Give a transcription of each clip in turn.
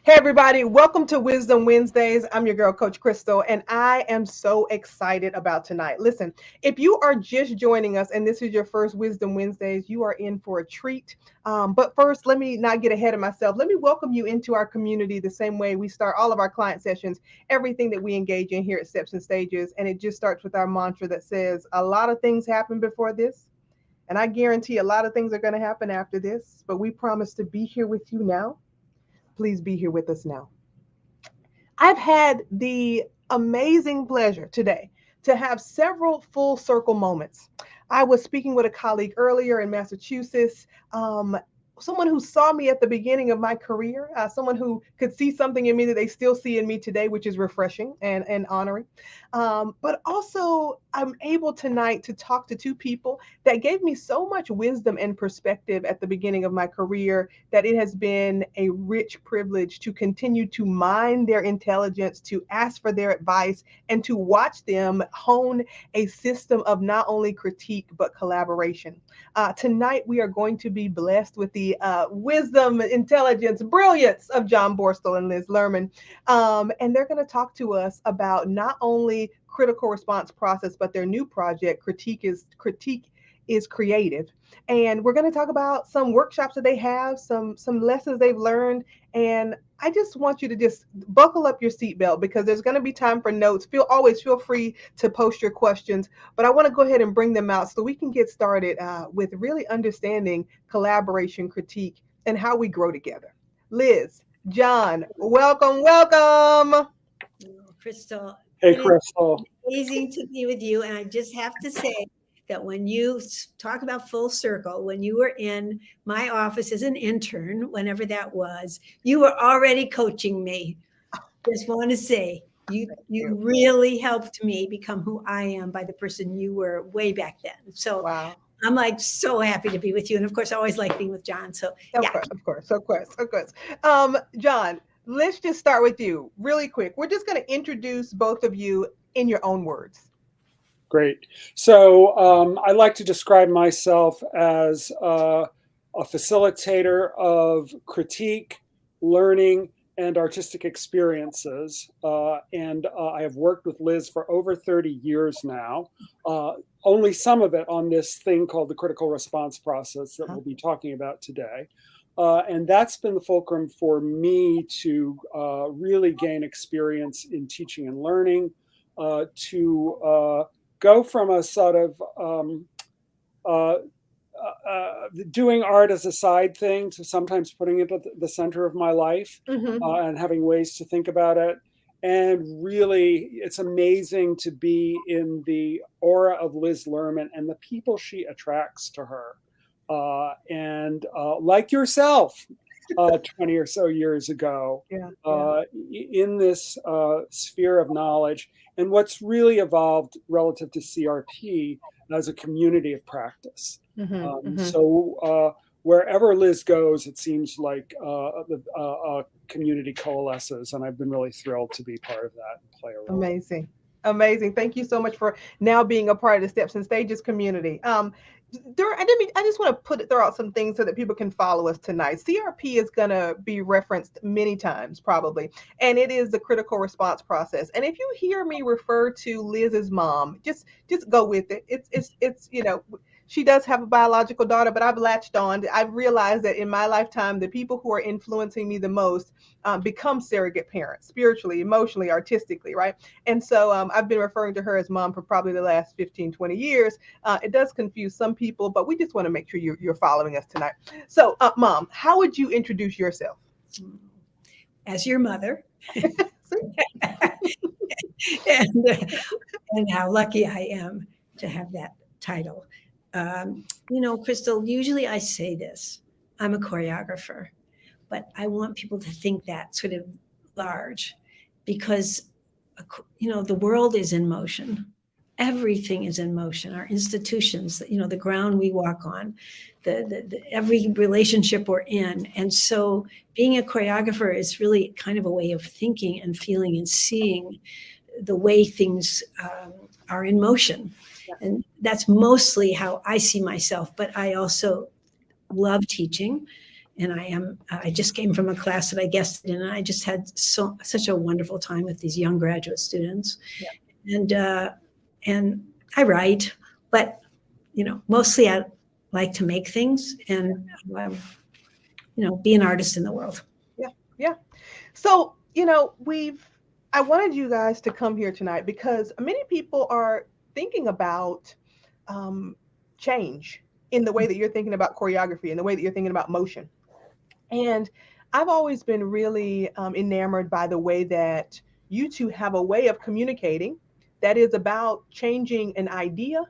Hey, everybody, welcome to Wisdom Wednesdays. I'm your girl, Coach Crystal, and I am so excited about tonight. Listen, if you are just joining us and this is your first Wisdom Wednesdays, you are in for a treat. But first, let me not get ahead of myself. Let me welcome you into our community the same way we start all of our client sessions, everything that we engage in here at Steps and Stages. And it just starts with our mantra that says, a lot of things happen before this. And I guarantee a lot of things are going to happen after this, but we promise to be here with you now. Please be here with us now. I've had the amazing pleasure today to have several full circle moments. I was speaking with a colleague earlier in Massachusetts, someone who saw me at the beginning of my career, someone who could see something in me that they still see in me today, which is refreshing and honoring. But also, I'm able tonight to talk to two people that gave me so much wisdom and perspective at the beginning of my career that it has been a rich privilege to continue to mine their intelligence, to ask for their advice, and to watch them hone a system of not only critique but collaboration. Tonight, we are going to be blessed with the wisdom, intelligence, brilliance of John Borstel and Liz Lerman. And they're going to talk to us about not only critical response process, but their new project, Critique is Creative. And we're going to talk about some workshops that they have, some lessons they've learned. And I just want you to just buckle up your seatbelt because there's going to be time for notes. Always feel free to post your questions, but I want to go ahead and bring them out so we can get started with really understanding collaboration, critique, and how we grow together. Liz, John, welcome, welcome. Crystal, Hey, it is Crystal. amazing to be with you. And I just have to say that when you talk about full circle, when you were in my office as an intern, whenever that was, you were already coaching me. Just want to say you really helped me become who I am by the person you were way back then. So Wow. I'm like so happy to be with you. And of course, I always like being with John. So Of yeah. course, of course, of course, of course. John, let's just start with you really quick. We're just going to introduce both of you in your own words. Great. So I like to describe myself as a facilitator of critique, learning, and artistic experiences. And I have worked with Liz for over 30 years now, only some of it on this thing called the critical response process that we'll be talking about today. And that's been the fulcrum for me to really gain experience in teaching and learning, to go from a sort of doing art as a side thing to sometimes putting it at the center of my life, and having ways to think about it. And really, it's amazing to be in the aura of Liz Lerman and the people she attracts to her. And like yourself, 20 or so years ago, in this sphere of knowledge, and what's really evolved relative to CRP as a community of practice. So wherever Liz goes, it seems like a community coalesces, and I've been really thrilled to be part of that and play a role. Amazing. Amazing. Thank you so much for now being a part of the Steps and Stages community. I just want to throw out some things so that people can follow us tonight. CRP is going to be referenced many times, probably, and it is the critical response process. And if you hear me refer to Liz's mom, just go with it. It's she does have a biological daughter, but I've latched on. I've realized that in my lifetime, the people who are influencing me the most become surrogate parents, spiritually, emotionally, artistically, right? And so I've been referring to her as mom for probably the last 15, 20 years. It does confuse some people, but we just want to make sure you're following us tonight. So, Mom, how would you introduce yourself? As your mother. and how lucky I am to have that title. Crystal, usually I say this, I'm a choreographer, but I want people to think that sort of large because, the world is in motion. Everything is in motion. Our institutions, the ground we walk on, every relationship we're in. And so being a choreographer is really kind of a way of thinking and feeling and seeing the way things are in motion. And that's mostly how I see myself. But I also love teaching And I just came from a class that I guested in, and I just had such a wonderful time with these young graduate students. Yeah. And I write, but mostly I like to make things and be an artist in the world. Yeah, yeah. So I wanted you guys to come here tonight because many people are thinking about change in the way that you're thinking about choreography, in the way that you're thinking about motion. And I've always been really enamored by the way that you two have a way of communicating that is about changing an idea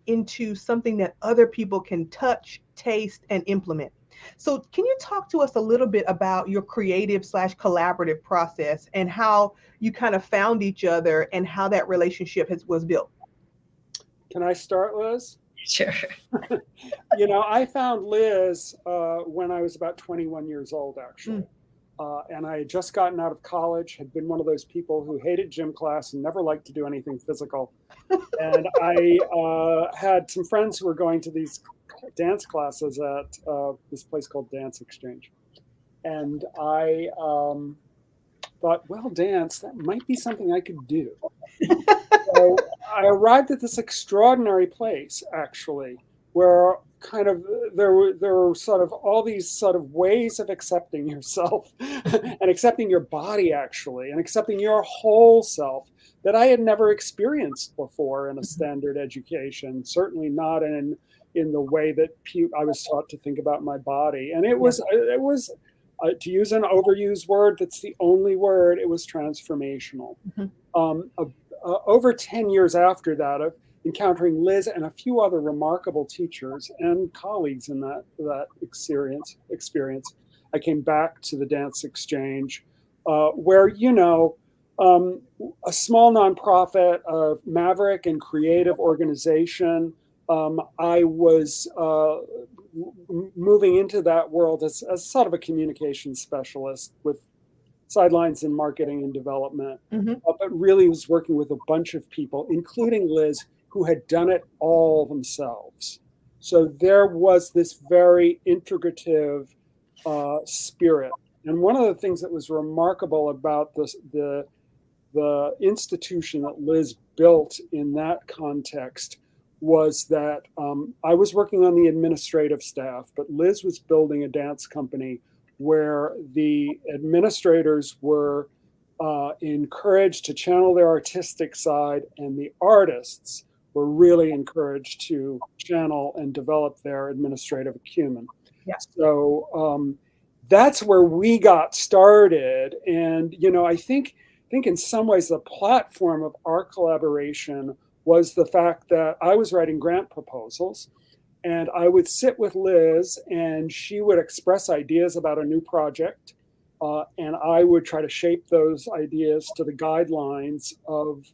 into something that other people can touch, taste, and implement. So, can you talk to us a little bit about your creative / collaborative process and how you kind of found each other and how that relationship was built? Can I start, Liz? Sure. I found Liz when I was about 21 years old, actually. And I had just gotten out of college, had been one of those people who hated gym class and never liked to do anything physical. And I had some friends who were going to these dance classes at this place called Dance Exchange. And I thought, well, dance, that might be something I could do. So I arrived at this extraordinary place, actually, where kind of there were sort of all these sort of ways of accepting yourself and accepting your body, actually, and accepting your whole self that I had never experienced before in a standard education, certainly not in the way that I was taught to think about my body. And it was to use an overused word, that's the only word, it was transformational. Over 10 years after that, of encountering Liz and a few other remarkable teachers and colleagues in that experience, I came back to the Dance Exchange, where, a small nonprofit, a maverick and creative organization. I was moving into that world as sort of a communications specialist with sidelines in marketing and development, but really was working with a bunch of people, including Liz, who had done it all themselves. So there was this very integrative spirit. And one of the things that was remarkable about the institution that Liz built in that context was that I was working on the administrative staff, but Liz was building a dance company where the administrators were encouraged to channel their artistic side, and the artists were really encouraged to channel and develop their administrative acumen. Yeah. So that's where we got started. And, I think in some ways the platform of our collaboration was the fact that I was writing grant proposals, and I would sit with Liz and she would express ideas about a new project. And I would try to shape those ideas to the guidelines of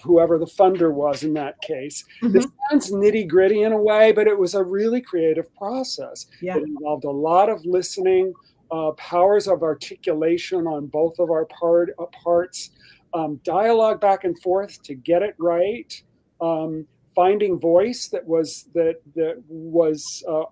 whoever the funder was in that case. This sounds nitty gritty in a way, but it was a really creative process. Yeah. It involved a lot of listening, powers of articulation on both of our parts, dialogue back and forth to get it right, finding voice that was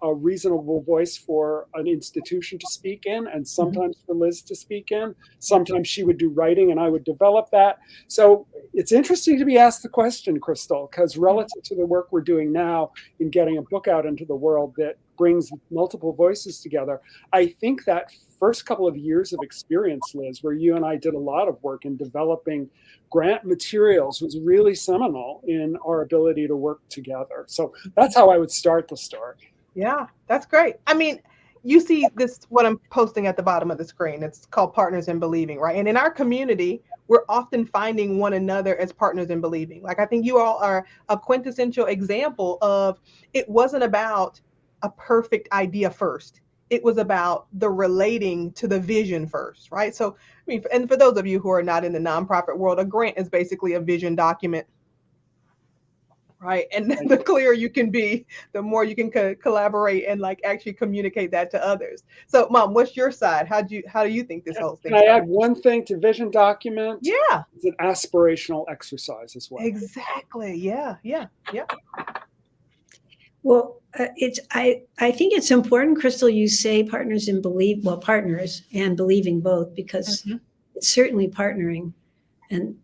a reasonable voice for an institution to speak in, and sometimes for Liz to speak in. Sometimes she would do writing and I would develop that. So it's interesting to be asked the question, Crystal, because relative to the work we're doing now in getting a book out into the world that brings multiple voices together, I think that first couple of years of experience, Liz, where you and I did a lot of work in developing grant materials, was really seminal in our ability to work together. So that's how I would start the story. Yeah, that's great. I mean, you see this, what I'm posting at the bottom of the screen. It's called Partners in Believing, right? And in our community, we're often finding one another as partners in believing. Like, I think you all are a quintessential example of, it wasn't about a perfect idea first. It was about the relating to the vision first, right? So, I mean, and for those of you who are not in the nonprofit world, a grant is basically a vision document, right? And the clearer you can be, the more you can collaborate and like actually communicate that to others. So, Mom, what's your side? How do you think this whole thing? Can I add one thing to vision document? Yeah, it's an aspirational exercise as well. Exactly. Yeah. Well, I think it's important, Crystal, you say partners and believe, well, partners and believing both, because Mm-hmm. it's certainly partnering, and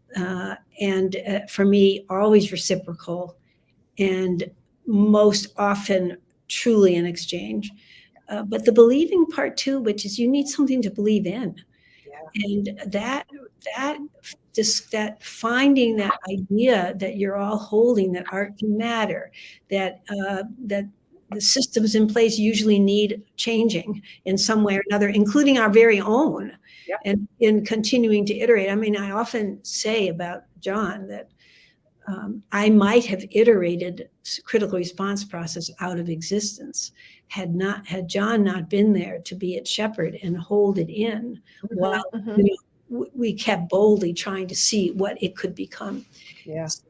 for me, always reciprocal, and most often truly an exchange. But the believing part too, which is you need something to believe in, Yeah. and that just that finding that idea that you're all holding, that art can matter, that the systems in place usually need changing in some way or another, including our very own, Yeah. and in continuing to iterate. I mean, I often say about John that I might have iterated critical response process out of existence had John not been there to be its shepherd and hold it in while, Mm-hmm. Mm-hmm. you know, we kept boldly trying to see what it could become. Yeah. So,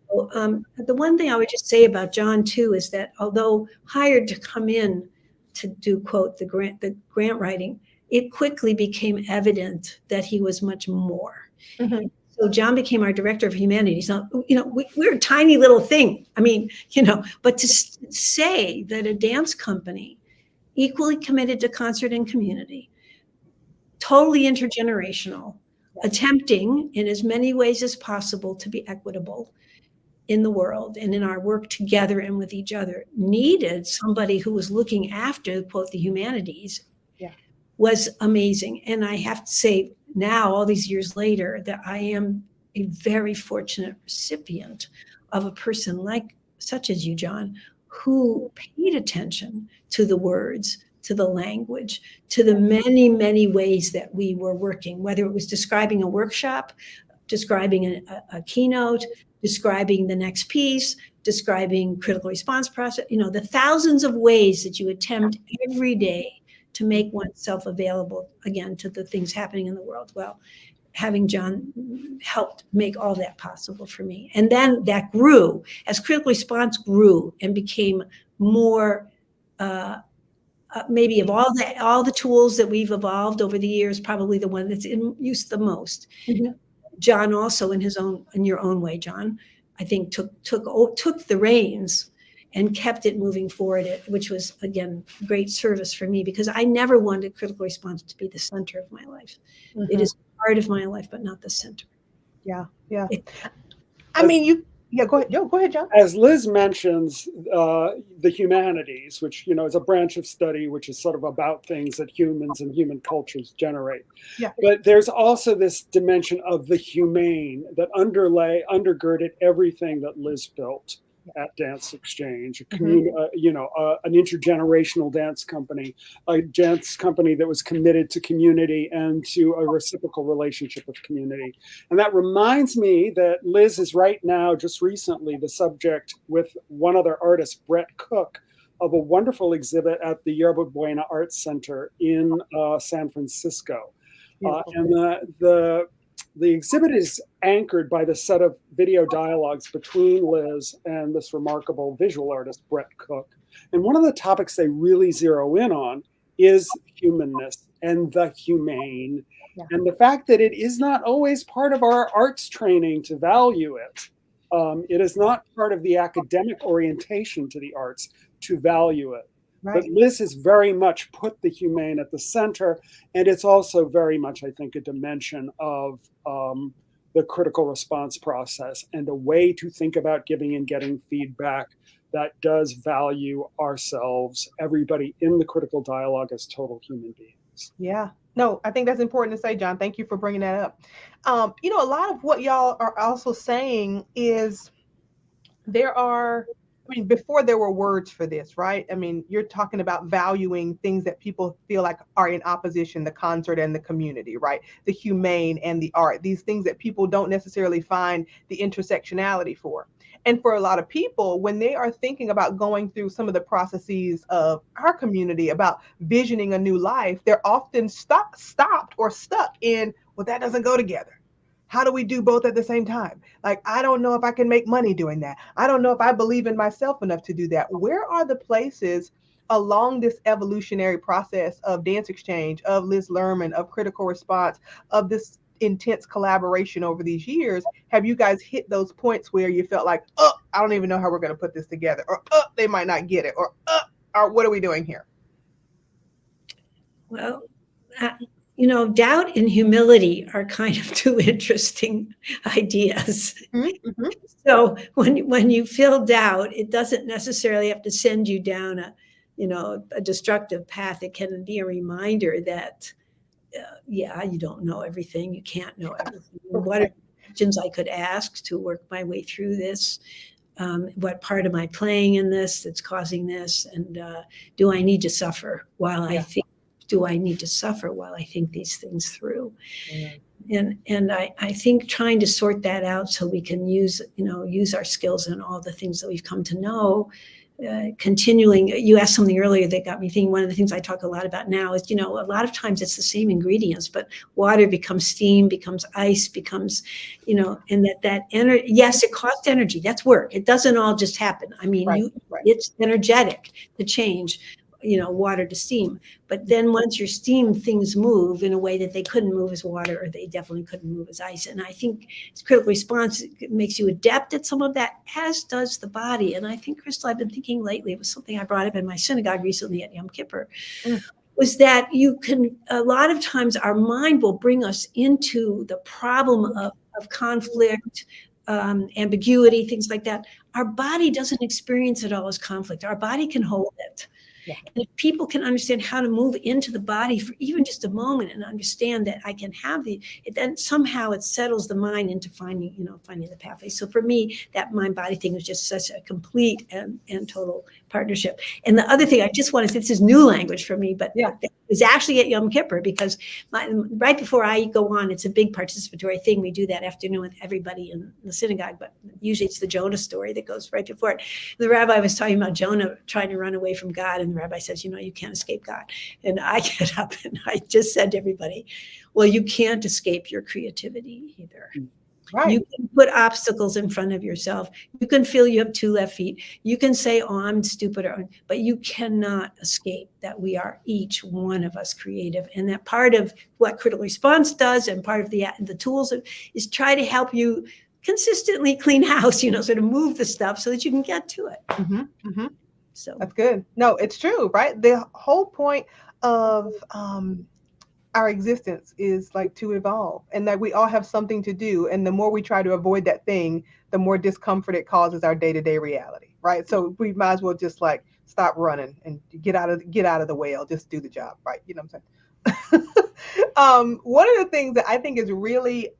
the one thing I would just say about John too is that although hired to come in to do, quote, the grant writing, it quickly became evident that he was much more. Mm-hmm. So John became our director of humanities. Now, we're a tiny little thing. I mean, but to say that a dance company equally committed to concert and community, totally intergenerational, attempting in as many ways as possible to be equitable in the world and in our work together and with each other, needed somebody who was looking after, quote, the humanities, Yeah. was amazing. And I have to say now, all these years later, that I am a very fortunate recipient of a person like such as you, John, who paid attention to the words, to the language, to the many, many ways that we were working, whether it was describing a workshop, describing a keynote, describing the next piece, describing critical response process, the thousands of ways that you attempt every day to make oneself available again to the things happening in the world. Well, having John helped make all that possible for me. And then that grew as critical response grew and became more, maybe of all the tools that we've evolved over the years, probably the one that's in use the most. Mm-hmm. John also in your own way, John, I think took the reins and kept it moving forward, which was, again, great service for me, because I never wanted critical response to be the center of my life. It Mm-hmm. is part of my life, but not the center. Yeah. Yeah. It, I As mean, yeah, go ahead. Yo, go ahead, John. as Liz mentions, the humanities, which is a branch of study which is sort of about things that humans and human cultures generate. Yeah. But there's also this dimension of the humane that undergirded everything that Liz built at Dance Exchange, Mm-hmm. an intergenerational dance company, a dance company that was committed to community and to a reciprocal relationship with community. And that reminds me that Liz is right now, just recently, the subject with one other artist, Brett Cook, of a wonderful exhibit at the Yerba Buena Arts Center in San Francisco. Beautiful. And the exhibit is anchored by the set of video dialogues between Liz and this remarkable visual artist, Brett Cook. And one of the topics they really zero in on is humanness and the humane, Yeah. and the fact that it is not always part of our arts training to value it. It is not part of the academic orientation to the arts to value it. But Right. Liz has very much put the humane at the center, and it's also very much, I think, a dimension of the critical response process and a way to think about giving and getting feedback that does value ourselves, everybody in the critical dialogue, as total human beings. Yeah. No, I think that's important to say, John. Thank you for bringing that up. A lot of what y'all are also saying is there are, I mean, before there were words for this, right? I mean, you're talking about valuing things that people feel like are in opposition, the concert and the community, right? The humane and the art, these things that people don't necessarily find the intersectionality for. And for a lot of people, when they are thinking about going through some of the processes of our community, about visioning a new life, they're often stopped or stuck in, well, that doesn't go together. How do we do both at the same time? Like, I don't know if I can make money doing that. I don't know if I believe in myself enough to do that. Where are the places along this evolutionary process of dance exchange, of Liz Lerman, of critical response, of this intense collaboration over these years, have you guys hit those points where you felt like, oh, I don't even know how we're going to put this together, or oh, they might not get it, or what are we doing here? Well, doubt and humility are kind of two interesting ideas. Mm-hmm. So when you feel doubt, it doesn't necessarily have to send you down a destructive path. It can be a reminder that, yeah, you don't know everything. You can't know everything. What are questions I could ask to work my way through this? What part am I playing in this that's causing this? And do I need to suffer while I think? Do I need to suffer while I think these things through? And I think trying to sort that out so we can use our skills and all the things that we've come to know, continuing. You asked something earlier that got me thinking. One of the things I talk a lot about now is, a lot of times it's the same ingredients, but water becomes steam, becomes ice, becomes, and that energy, yes, it costs energy. That's work. It doesn't all just happen. I mean, it's energetic to change, water to steam. But then once you're steam, things move in a way that they couldn't move as water, or they definitely couldn't move as ice. And I think it's critical response makes you adept at some of that, as does the body. And I think, Crystal, I've been thinking lately, it was something I brought up in my synagogue recently at Yom Kippur, was that a lot of times our mind will bring us into the problem of conflict, ambiguity, things like that. Our body doesn't experience it all as conflict. Our body can hold it. Yeah. And if people can understand how to move into the body for even just a moment and understand that I can have then somehow it settles the mind into finding the pathway. So for me, that mind body thing was just such a complete and total partnership. And the other thing I just want to say, this is new language for me, but it was actually at Yom Kippur, because right before I go on, it's a big participatory thing. We do that afternoon with everybody in the synagogue, but usually it's the Jonah story that goes right before it. The rabbi was talking about Jonah trying to run away from God, and the rabbi says, you can't escape God. And I get up and I just said to everybody, well, you can't escape your creativity either. Right. You can put obstacles in front of yourself. You can feel you have two left feet. You can say, oh, I'm stupid, but you cannot escape that we are, each one of us, creative. And that part of what critical response does, and part of the tools is try to help you consistently clean house, sort of move the stuff so that you can get to it. Mm-hmm. Mm-hmm. So that's good. No, it's true, right? The whole point of our existence is like to evolve, and that we all have something to do. And the more we try to avoid that thing, the more discomfort it causes our day-to-day reality, right? So we might as well just like stop running and get out of the way. Just do the job, right? You know what I'm saying? One of the things that I think is really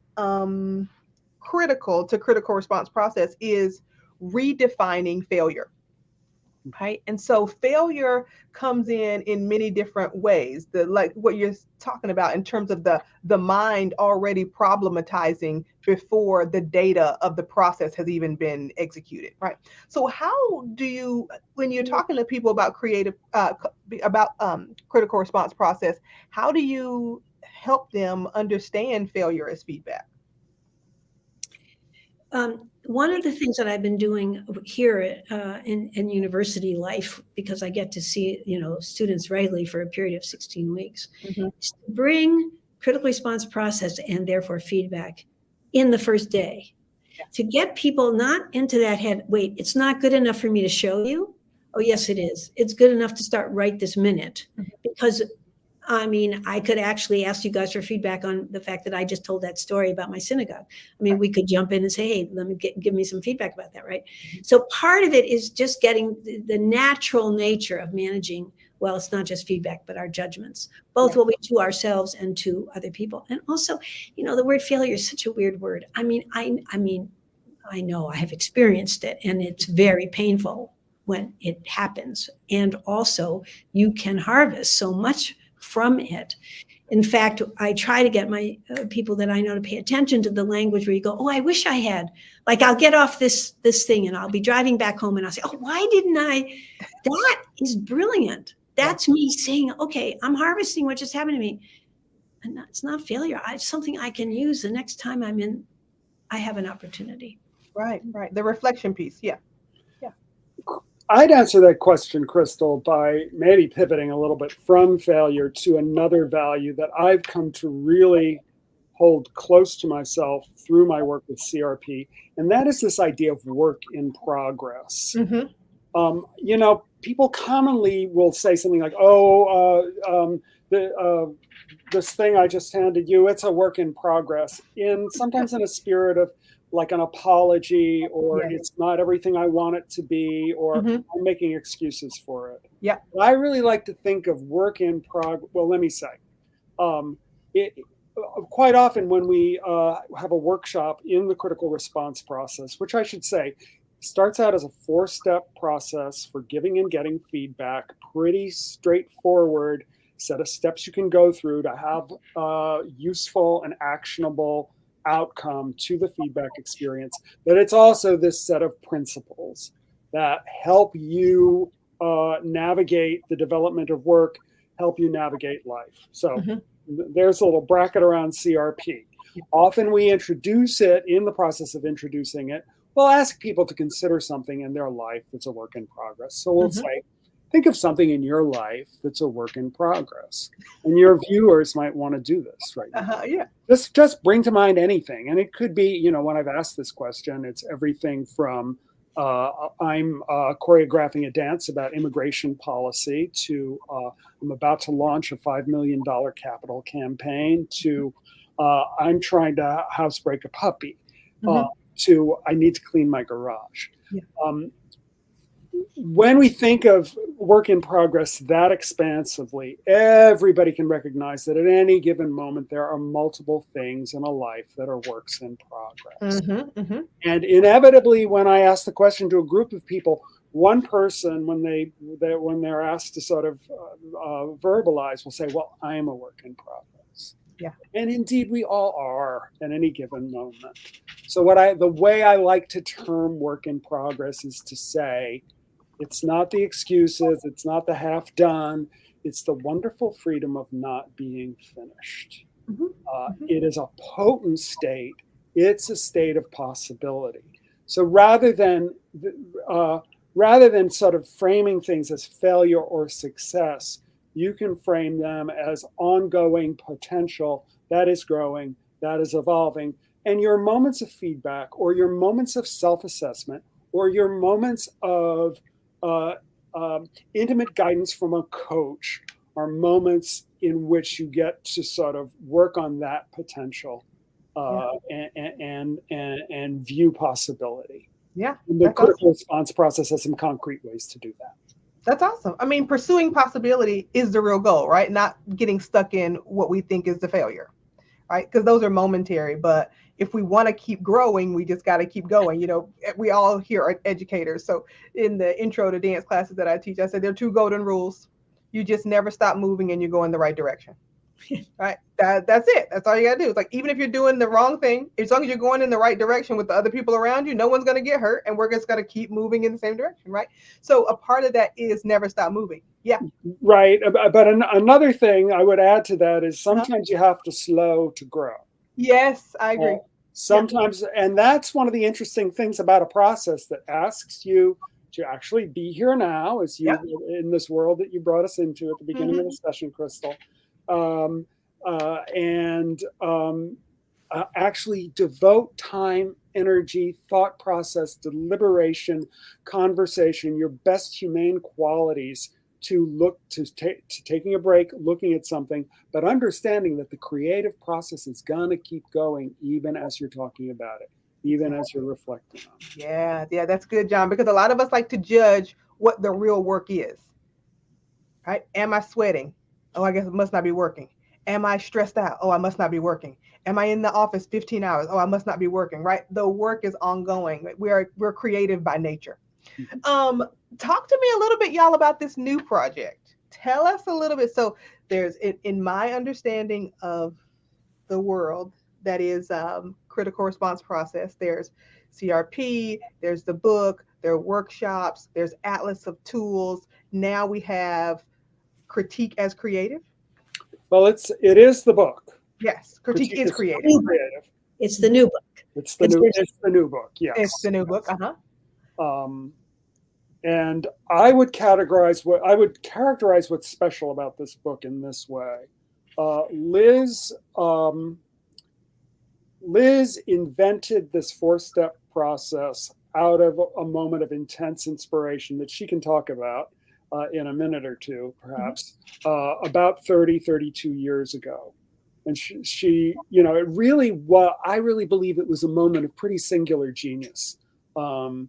critical to critical response process is redefining failure. Right. And so failure comes in many different ways. Like what you're talking about in terms of the mind already problematizing before the data of the process has even been executed. Right. So how do you, when you're talking to people about critical response process, how do you help them understand failure as feedback? One of the things that I've been doing here in university life, because I get to see students regularly for a period of 16 weeks, is to bring critical response process and therefore feedback in the first day, to get people not into that head. Wait, it's not good enough for me to show you. Oh yes, it is. It's good enough to start right this minute, because I could actually ask you guys for feedback on the fact that I just told that story about my synagogue. We could jump in and say, hey, let me give me some feedback about that, right? So part of it is just getting the natural nature of managing. Well, it's not just feedback, but our judgments, both what we do ourselves and to other people. And also, the word failure is such a weird word. I know I have experienced it, and it's very painful when it happens. And also, you can harvest so much from it. In fact, I try to get my people that I know to pay attention to the language where you go, oh, I wish I had. Like, I'll get off this thing and I'll be driving back home and I'll say, oh, why didn't I? That is brilliant. That's me saying, okay, I'm harvesting what just happened to me. And it's not failure. It's something I can use the next time I have an opportunity. Right. The reflection piece. Yeah. I'd answer that question, Crystal, by maybe pivoting a little bit from failure to another value that I've come to really hold close to myself through my work with CRP, and that is this idea of work in progress. People commonly will say something like, this thing I just handed you, it's a work in progress, sometimes in a spirit of like an apology, or Yes. it's not everything I want it to be, or Mhm. I'm making excuses for it. Yeah. But I really like to think of work in progress. Well, let me say, um, it, quite often when we have a workshop in the critical response process, which I should say starts out as a 4-step process for giving and getting feedback, pretty straightforward set of steps you can go through to have a useful and actionable outcome to the feedback experience. But it's also this set of principles that help you navigate the development of work, help you navigate life. So there's a little bracket around CRP. Often we introduce it in the process of introducing it. We'll ask people to consider something in their life that's a work in progress. So we'll say, think of something in your life that's a work in progress. And your viewers might want to do this right now. Yeah. Just bring to mind anything. And it could be, when I've asked this question, it's everything from I'm choreographing a dance about immigration policy to I'm about to launch a $5 million capital campaign to I'm trying to housebreak a puppy to I need to clean my garage. Yeah. When we think of work in progress that expansively, everybody can recognize that at any given moment, there are multiple things in a life that are works in progress. And inevitably, when I ask the question to a group of people, one person, when they're asked to sort of verbalize, will say, well, I am a work in progress. Yeah. And indeed, we all are at any given moment. So the way I like to term work in progress is to say, it's not the excuses, it's not the half done, it's the wonderful freedom of not being finished. It is a potent state. It's a state of possibility. So rather than sort of framing things as failure or success, you can frame them as ongoing potential that is growing, that is evolving. And your moments of feedback, or your moments of self-assessment, or your moments of intimate guidance from a coach are moments in which you get to sort of work on that potential and view possibility. Yeah. And the critical response process has some concrete ways to do that. That's awesome. I mean, pursuing possibility is the real goal, right? Not getting stuck in what we think is the failure, right? Because those are momentary. But if we want to keep growing, we just got to keep going. We all here are educators. So in the intro to dance classes that I teach, I said there are 2 golden rules. You just never stop moving and you go in the right direction. Right? That's it. That's all you got to do. It's like, even if you're doing the wrong thing, as long as you're going in the right direction with the other people around you, no one's going to get hurt, and we're just going to keep moving in the same direction, right? So a part of that is never stop moving. Yeah. Right. But another thing I would add to that is sometimes you have to slow to grow. Yes, I agree. Sometimes, and that's one of the interesting things about a process that asks you to actually be here now, as you in this world that you brought us into at the beginning of the session, Crystal. Actually devote time, energy, thought process, deliberation, conversation, your best humane qualities to taking a break, looking at something, but understanding that the creative process is going to keep going even as you're talking about it, even as you're reflecting on it. Yeah, that's good, John, because a lot of us like to judge what the real work is. Right? Am I sweating? Oh, I guess it must not be working. Am I stressed out? Oh, I must not be working. Am I in the office 15 hours? Oh, I must not be working, right? The work is ongoing. We're creative by nature. Talk to me a little bit, y'all, about this new project. Tell us a little bit. So there's, in my understanding of the world, that is critical response process, there's CRP, there's the book, there are workshops, there's atlas of tools. Now we have critique as creative. Well, it is the book. Yes, critique is creative. It's the new book. It's the new book. Yes, it's the new book. And I would characterize what's special about this book in this way. Liz Liz invented this four-step process out of a moment of intense inspiration that she can talk about in a minute or two, perhaps, about 32 years ago. And she, it really was, I really believe it was a moment of pretty singular genius, and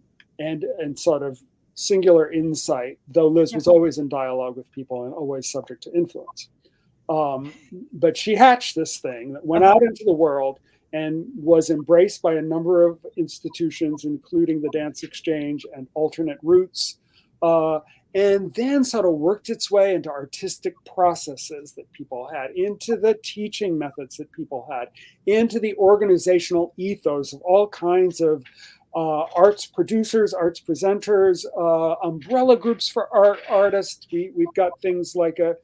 sort of singular insight, though Liz was always in dialogue with people and always subject to influence. But she hatched this thing that went out into the world and was embraced by a number of institutions, including the Dance Exchange and Alternate Roots, and then sort of worked its way into artistic processes that people had, into the teaching methods that people had, into the organizational ethos of all kinds of arts producers, arts presenters, umbrella groups for artists. We've got things like a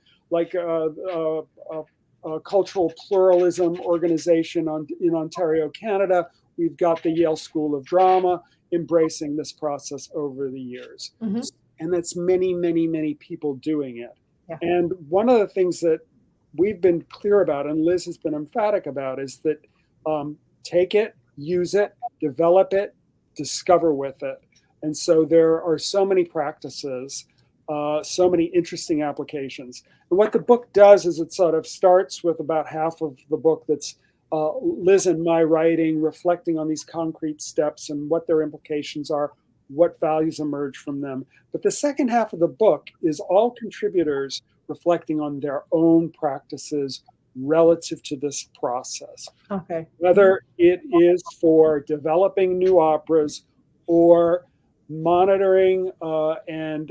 cultural pluralism organization in Ontario, Canada. We've got the Yale School of Drama embracing this process over the years. Mm-hmm. And that's many, many, many people doing it. Yeah. And one of the things that we've been clear about, and Liz has been emphatic about, is that take it, use it, develop it, discover with it. And so there are so many practices, so many interesting applications. And what the book does is it sort of starts with about half of the book that's Liz and my writing, reflecting on these concrete steps and what their implications are, what values emerge from them. But the second half of the book is all contributors reflecting on their own practices relative to this process. Okay. Whether it is for developing new operas or monitoring and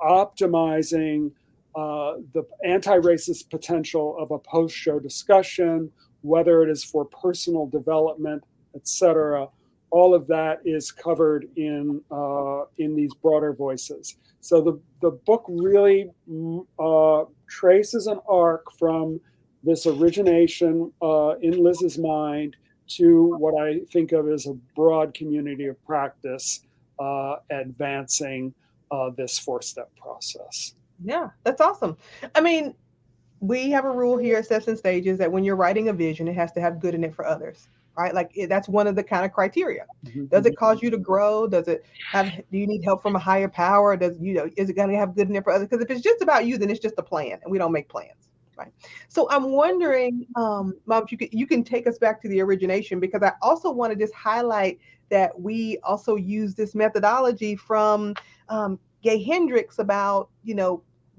optimizing the anti-racist potential of a post-show discussion, whether it is for personal development, etc. All of that is covered in these broader voices. So the book really traces an arc from this origination in Liz's mind to what I think of as a broad community of practice advancing this four-step process. Yeah, that's awesome. I mean, we have a rule here at Steps and Stages that when you're writing a vision, it has to have good in it for others. Right? Like that's one of the kind of criteria. Mm-hmm. Does it cause you to grow? Do you need help from a higher power? Is it going to have good in it for others? Because if it's just about you, then it's just a plan and we don't make plans. Right. So I'm wondering, Mom, you can take us back to the origination, because I also want to just highlight that we also use this methodology from Gay Hendricks about,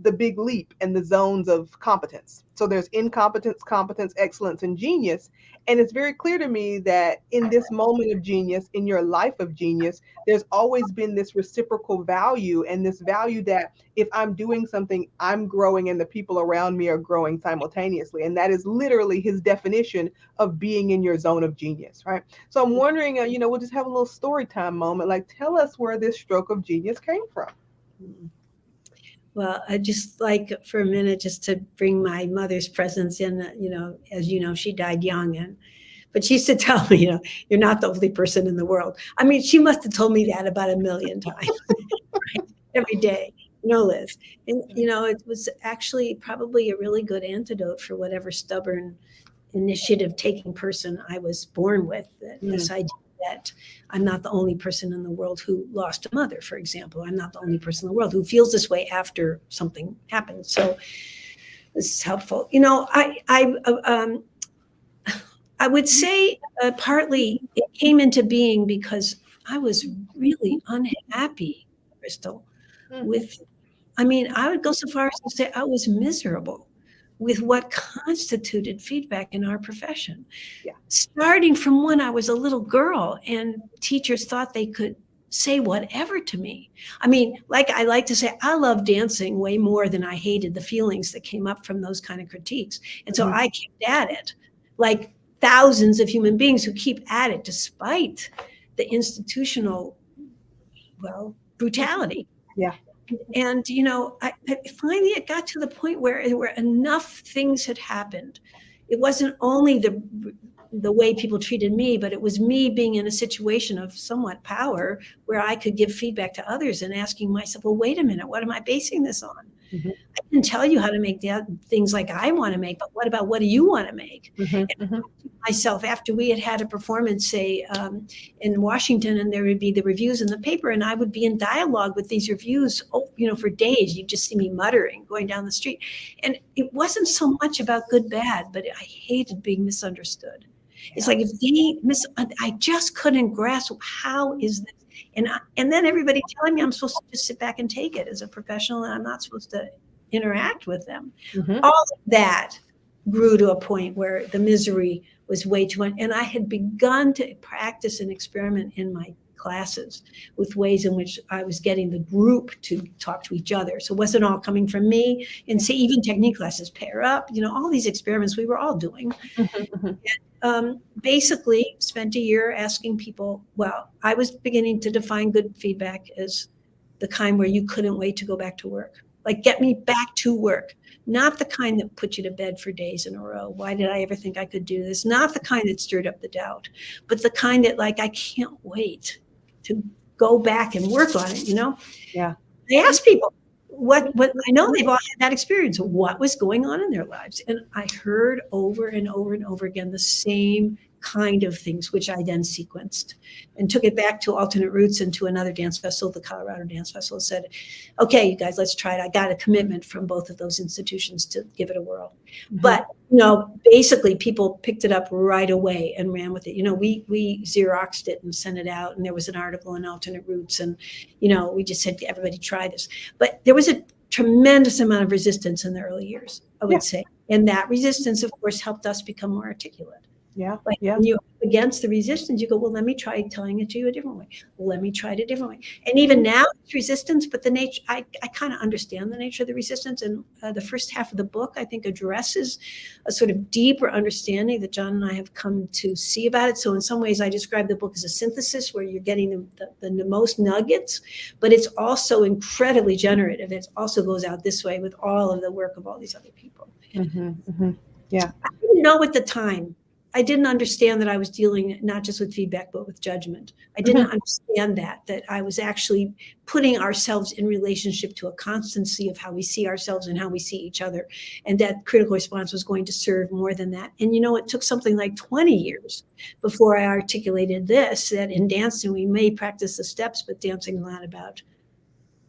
the big leap and the zones of competence. So there's incompetence, competence, excellence, and genius. And it's very clear to me that in this moment of genius, in your life of genius, there's always been this reciprocal value, and this value that if I'm doing something, I'm growing and the people around me are growing simultaneously. And that is literally his definition of being in your zone of genius, right? So I'm wondering, we'll just have a little story time moment. Like, tell us where this stroke of genius came from. Well, I just like for a minute just to bring my mother's presence in. As you know, she died young, but she used to tell me, you're not the only person in the world. I mean, she must have told me that about 1,000,000 times, right? Every day, Liz. And it was actually probably a really good antidote for whatever stubborn initiative-taking person I was born with. This idea that I'm not the only person in the world who lost a mother, for example. I'm not the only person in the world who feels this way after something happened. So this is helpful. I would say partly it came into being because I was really unhappy, Crystal, I would go so far as to say I was miserable with what constituted feedback in our profession. Yeah. Starting from when I was a little girl and teachers thought they could say whatever to me. I mean, like I like to say, I love dancing way more than I hated the feelings that came up from those kind of critiques. And so I kept at it, like thousands of human beings who keep at it despite the institutional, brutality. Yeah. And, I finally it got to the point where enough things had happened. It wasn't only the way people treated me, but it was me being in a situation of somewhat power where I could give feedback to others and asking myself, well, wait a minute, what am I basing this on? Mhm. I can tell you how to make things like I want to make, but what do you want to make? Mhm. And Mhm. myself, after we had a performance, say, in Washington, and there would be the reviews in the paper, and I would be in dialogue with these reviews, for days. You'd just see me muttering going down the street. And it wasn't so much about good, bad, but I hated being misunderstood. It's like if I just couldn't grasp how is this, and then everybody telling me I'm supposed to just sit back and take it as a professional, and I'm not supposed to interact with them. Mhm. All of that grew to a point where the misery was way too much, and I had begun to practice and experiment in my classes with ways in which I was getting the group to talk to each other. So it wasn't all coming from me. And say even technique classes, pair up, all these experiments we were all doing. Mhm. Mhm. Basically spent a year asking people. Well, I was beginning to define good feedback as the kind where you couldn't wait to go back to work. Like, get me back to work. Not the kind that put you to bed for days in a row. Why did I ever think I could do this? Not the kind that stirred up the doubt, but the kind that, like, I can't wait to go back and work on it, Yeah. I asked people what I know they've all had that experience. What was going on in their lives? And I heard over and over and over again the same kind of things, which I then sequenced and took it back to alternate routes and to another dance festival, the Colorado Dance Festival, and said, okay, you guys, let's try it. I got a commitment from both of those institutions to give it a whirl. Mhm. But basically people picked it up right away and ran with it. We Xeroxed it and sent it out, and there was an article in alternate routes, and we just said to everybody, try this. But there was a tremendous amount of resistance in the early years, I would say. And that resistance, of course, helped us become more articulate. Yeah. Like Yeah. when you're against the resistance, you go, well, let me try telling it to you a different way. Let me try it a different way. And even now it's resistance, but the nature, I kind of understand the nature of the resistance. And the first half of the book, I think, addresses a sort of deeper understanding that John and I have come to see about it. So in some ways, I describe the book as a synthesis where you're getting the most nuggets, but it's also incredibly generative. It also goes out this way with all of the work of all these other people. Mhm. Mhm. Yeah. I didn't know at the time. I didn't understand that I was dealing not just with feedback, but with judgment. I didn't Mhm. understand that I was actually putting ourselves in relationship to a constancy of how we see ourselves and how we see each other. And that critical response was going to serve more than that. And it took something like 20 years before I articulated this, that in dancing, we may practice the steps, but dancing is not about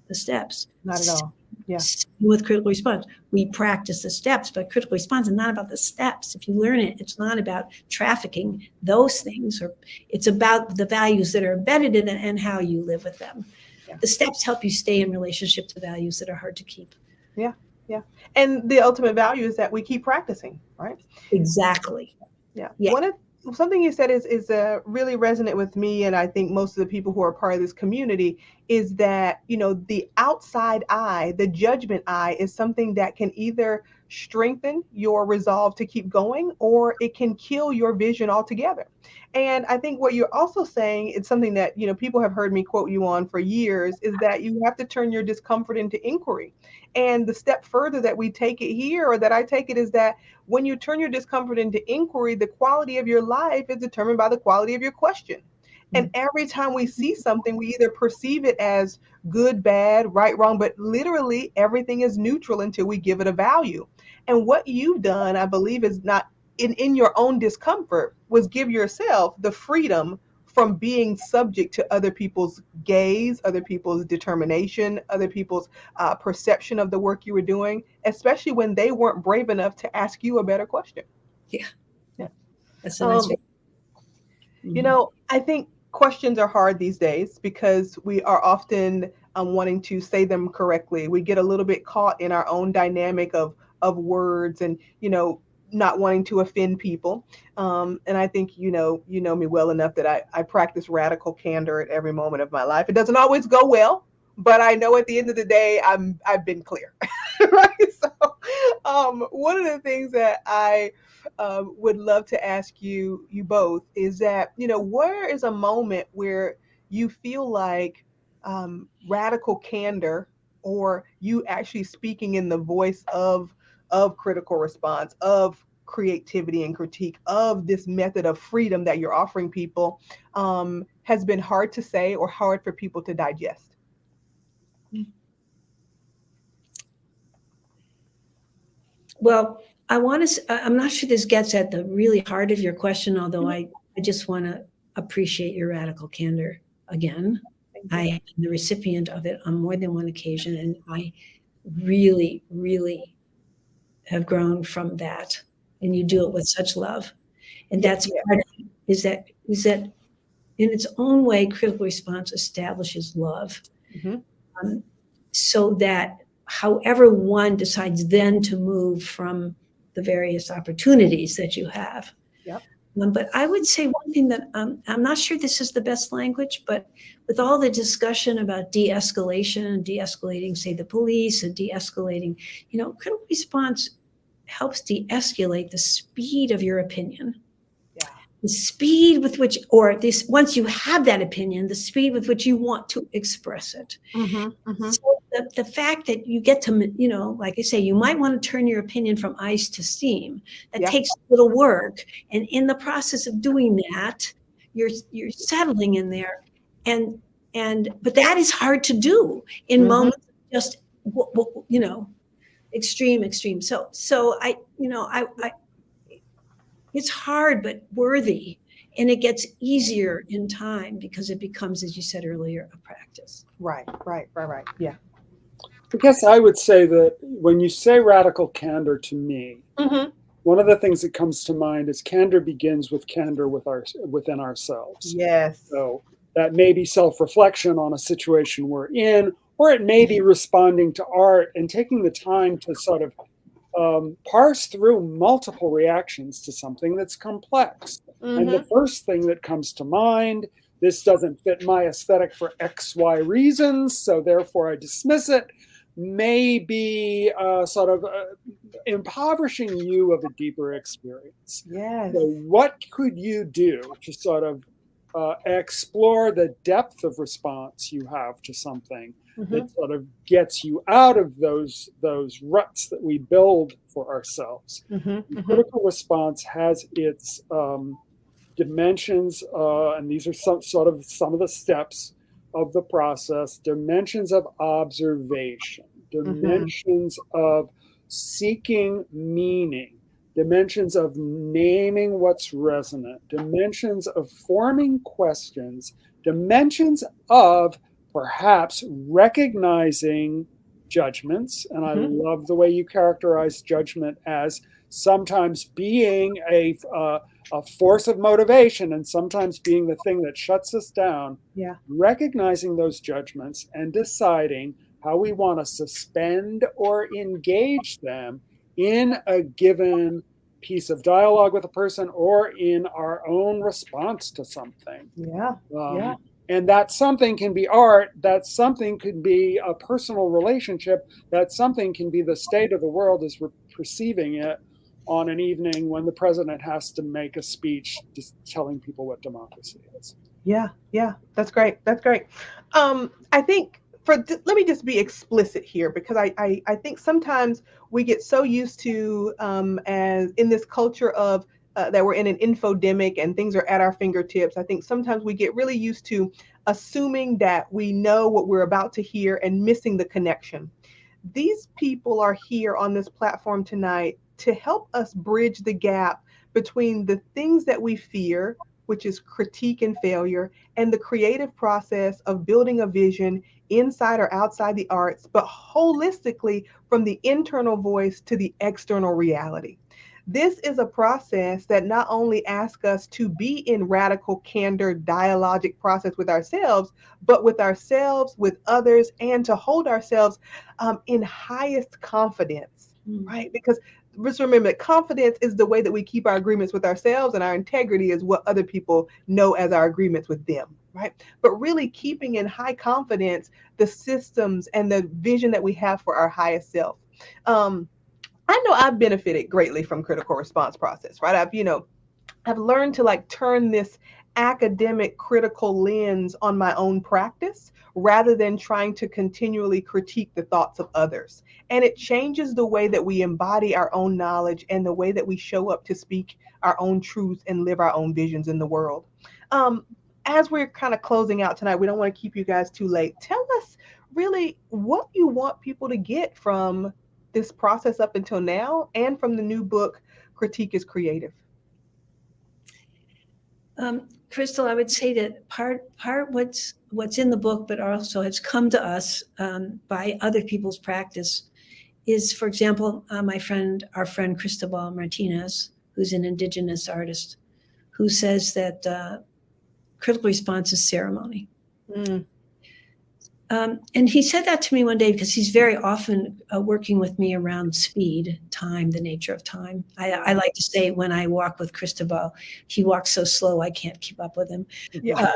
the steps. Not at all. Yeah. With critical response, we practice the steps, but critical response is not about the steps. If you learn it, it's not about trafficking those things, or it's about the values that are embedded in it and how you live with them. Yeah. The steps help you stay in relationship to values that are hard to keep. Yeah. Yeah. And the ultimate value is that we keep practicing, right? Exactly. Yeah. Yeah. Something you said is really resonant with me, and I think most of the people who are part of this community, is that the outside eye, the judgment eye, is something that can either strengthen your resolve to keep going, or it can kill your vision altogether. And I think what you're also saying, it's something that people have heard me quote you on for years, is that you have to turn your discomfort into inquiry. And the step further that we take it here, or that I take it, is that when you turn your discomfort into inquiry, the quality of your life is determined by the quality of your question. And every time we see something, we either perceive it as good, bad, right, wrong, but literally everything is neutral until we give it a value. And what you've done, I believe, is not in your own discomfort, was give yourself the freedom from being subject to other people's gaze, other people's determination, other people's perception of the work you were doing, especially when they weren't brave enough to ask you a better question. Yeah. Yeah. That's a nice way. I think questions are hard these days because we are often wanting to say them correctly. We get a little bit caught in our own dynamic of words, and not wanting to offend people. And I think you know me well enough that I practice radical candor at every moment of my life. It doesn't always go well, but I know at the end of the day I've been clear. Right. So one of the things that I would love to ask you both is that where is a moment where you feel like radical candor, or you actually speaking in the voice of critical response, of creativity and critique, of this method of freedom that you're offering people, has been hard to say or hard for people to digest? Well, I want to, I'm not sure this gets at the really heart of your question, although Mhm. I just want to appreciate your radical candor again. Thank I you. am the recipient of it on more than one occasion, and I really, really have grown from that. And you do it with such love. And Yeah, that's yeah. part of it, is that in its own way, critical response establishes love. Mhm. Um, so that however one decides then to move from the various opportunities that you have. Yep. But I would say one thing that I'm not sure this is the best language, but with all the discussion about de-escalation and de-escalating, say the police and de-escalating, critical response helps de-escalate the speed of your opinion, Yeah. the speed with which, or this, once you have that opinion, the speed with which you want to express it. Mhm. So Mhm. the fact that you get to, like I say, you might want to turn your opinion from ice to steam. That Yeah. takes a little work, and in the process of doing that, you're settling in there, and but that is hard to do in Mhm. moments of just extreme. So I it's hard but worthy, and it gets easier in time because it becomes, as you said earlier, a practice. Right. Right. Right. Right. Yeah. I guess I would say that when you say radical candor to me, Mhm. one of the things that comes to mind is candor begins with candor within ourselves. Yes. So that may be self-reflection on a situation we're in, or it may be responding to art and taking the time to sort of parse through multiple reactions to something that's complex. And the Mhm. first thing that comes to mind, this doesn't fit my aesthetic for X, Y reasons, so therefore I dismiss it, may be sort of impoverishing you of a deeper experience. Yes. So, what could you do to sort of explore the depth of response you have to something that Mhm. sort of gets you out of those ruts that we build for ourselves? Mhm. And Mhm. critical response has its dimensions, and these are some of the steps of the process: dimensions of observation, Mhm. dimensions of seeking meaning, dimensions of naming what's resonant, dimensions of forming questions, dimensions of perhaps recognizing judgments. And I Mhm. love the way you characterize judgment as sometimes being a force of motivation and sometimes being the thing that shuts us down, Yeah. recognizing those judgments and deciding how we want to suspend or engage them in a given piece of dialogue with a person or in our own response to something. Yeah. Yeah. Um, and that something can be art, that something could be a personal relationship, that something can be the state of the world as we're perceiving it on an evening when the president has to make a speech just telling people what democracy is. Yeah, yeah, that's great. That's great. I think let me just be explicit here because I think sometimes we get so used to as in this culture of that we're in an infodemic and things are at our fingertips. I think sometimes we get really used to assuming that we know what we're about to hear and missing the connection. These people are here on this platform tonight to help us bridge the gap between the things that we fear, which is critique and failure, and the creative process of building a vision inside or outside the arts, but holistically from the internal voice to the external reality. This is a process that not only asks us to be in radical candor dialogic process with ourselves, but with ourselves, with others, and to hold ourselves in highest confidence, Mm. right? Because just remember that confidence is the way that we keep our agreements with ourselves, and our integrity is what other people know as our agreements with them, right? But really keeping in high confidence the systems and the vision that we have for our highest self. Um, I know I've benefited greatly from critical response process, right? I've learned to like turn this academic critical lens on my own practice rather than trying to continually critique the thoughts of others. And it changes the way that we embody our own knowledge and the way that we show up to speak our own truth and live our own visions in the world. Um, as we're kind of closing out tonight, we don't want to keep you guys too late. Tell us really what you want people to get from this process up until now, and from the new book, Critique is Creative? Crystal, I would say that part what's in the book, but also has come to us by other people's practice, is, for example, our friend Cristobal Martinez, who's an indigenous artist, who says that critical response is ceremony. Mm. And he said that to me one day because he's very often working with me around speed, time, the nature of time. I like to say when I walk with Cristobal, he walks so slow I can't keep up with him. Yeah.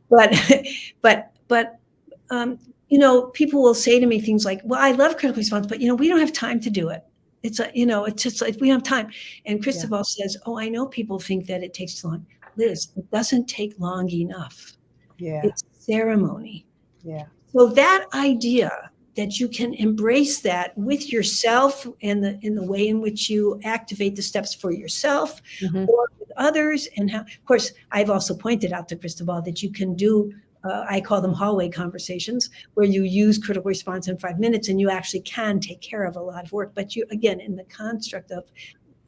But you know, people will say to me things like, "Well, I love critical response, but you know, we don't have time to do it. It's just like we don't have time." And Cristobal says, "Oh, I know people think that it takes too long. Liz, it doesn't take long enough. Yeah. It's ceremony." Yeah. So that idea that you can embrace that with yourself and in the way in which you activate the steps for yourself or with others, and how, of course, I've also pointed out to Cristobal that you can do, I call them hallway conversations, where you use critical response in 5 minutes and you actually can take care of a lot of work. But you, again, in the construct of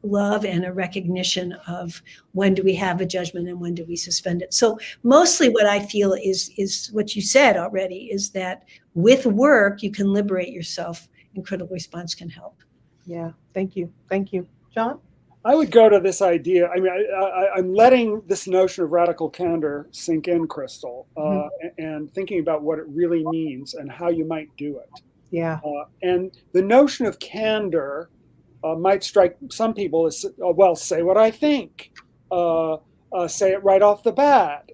love and a recognition of when do we have a judgment and when do we suspend it. So mostly what I feel is what you said already, is that with work you can liberate yourself, and critical response can help. Yeah. Thank you. Thank you. John? I would go to this idea. I mean, I'm letting this notion of radical candor sink in, Crystal, and thinking about what it really means and how you might do it. Yeah. And the notion of candor might strike some people as, well, say what I think, say it right off the bat,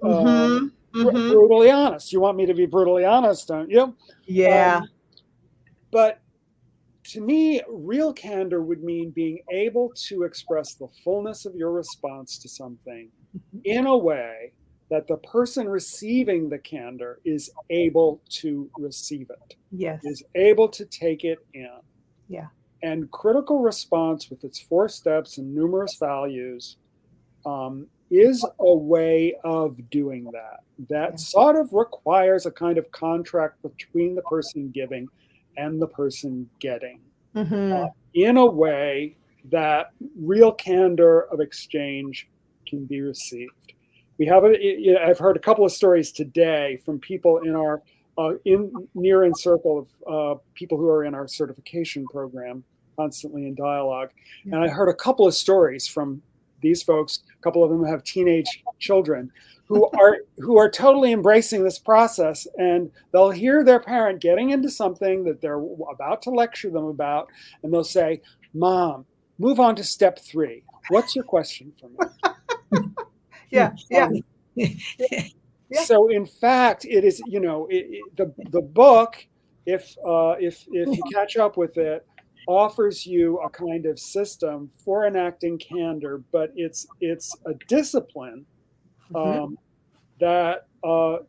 brutally honest. You want me to be brutally honest, don't you? Yeah. But to me, real candor would mean being able to express the fullness of your response to something in a way that the person receiving the candor is able to receive it. Yes. Is able to take it in. Yeah. And critical response, with its 4 steps and numerous values, is a way of doing that. That sort of requires a kind of contract between the person giving and the person getting, in a way that real candor of exchange can be received. We have I've heard a couple of stories today from people in our near in circle of people who are in our certification program, constantly in dialogue. And I heard a couple of stories from these folks. A couple of them have teenage children who are totally embracing this process, and they'll hear their parent getting into something that they're about to lecture them about, and they'll say, "Mom, move on to step 3. What's your question for me?" Yeah. So in fact, it is, the book, if you catch up with it, offers you a kind of system for enacting candor, but it's a discipline that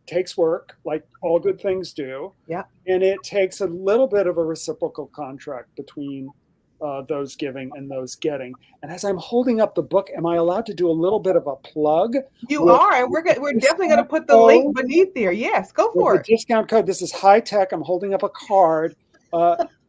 takes work, like all good things do. Yeah. And it takes a little bit of a reciprocal contract between those giving and those getting. And as I'm holding up the book, am I allowed to do a little bit of a plug? You are, and we're definitely going to put the link beneath there. Yes, go for it. The discount code. This is high tech. I'm holding up a card.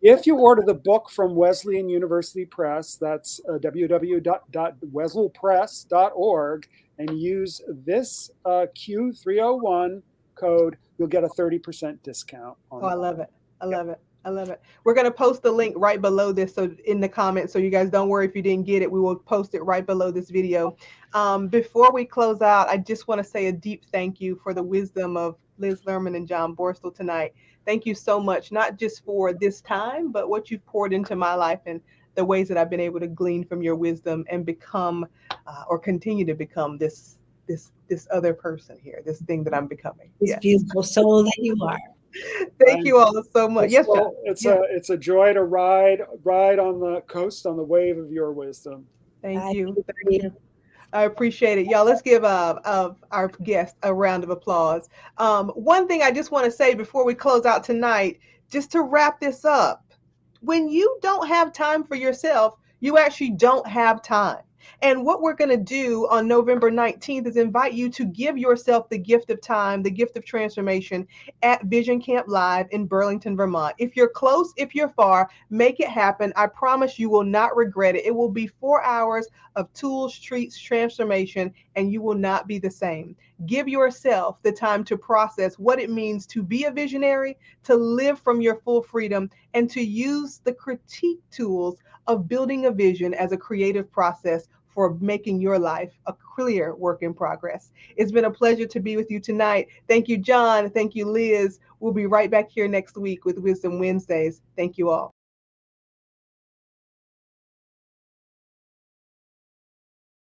If you order the book from Wesleyan University Press, that's www.wesleyanpress.org, and use this Q301 code, you'll get a 30% discount. I love it. I love it. I love it. We're going to post the link right below this, so in the comments, so you guys don't worry if you didn't get it. We will post it right below this video. Before we close out, I just want to say a deep thank you for the wisdom of Liz Lerman and John Borstel tonight. Thank you so much, not just for this time, but what you've poured into my life and the ways that I've been able to glean from your wisdom and become or continue to become this other person here, this thing that I'm becoming. This beautiful soul that you are. Thank you all so much. Yes, John. It's a joy to ride on the coast on the wave of your wisdom. Thank you. Thank you. I appreciate it. Y'all, let's give our guest a round of applause. One thing I just want to say before we close out tonight, just to wrap this up, when you don't have time for yourself, you actually don't have time. And what we're going to do on November 19th is invite you to give yourself the gift of time, the gift of transformation at Vision Camp Live in Burlington, Vermont. If you're close, if you're far, make it happen. I promise you will not regret it. It will be 4 hours of tools, treats, transformation, and you will not be the same. Give yourself the time to process what it means to be a visionary, to live from your full freedom, and to use the critique tools of building a vision as a creative process for making your life a clear work in progress. It's been a pleasure to be with you tonight. Thank you, John. Thank you, Liz. We'll be right back here next week with Wisdom Wednesdays. Thank you all.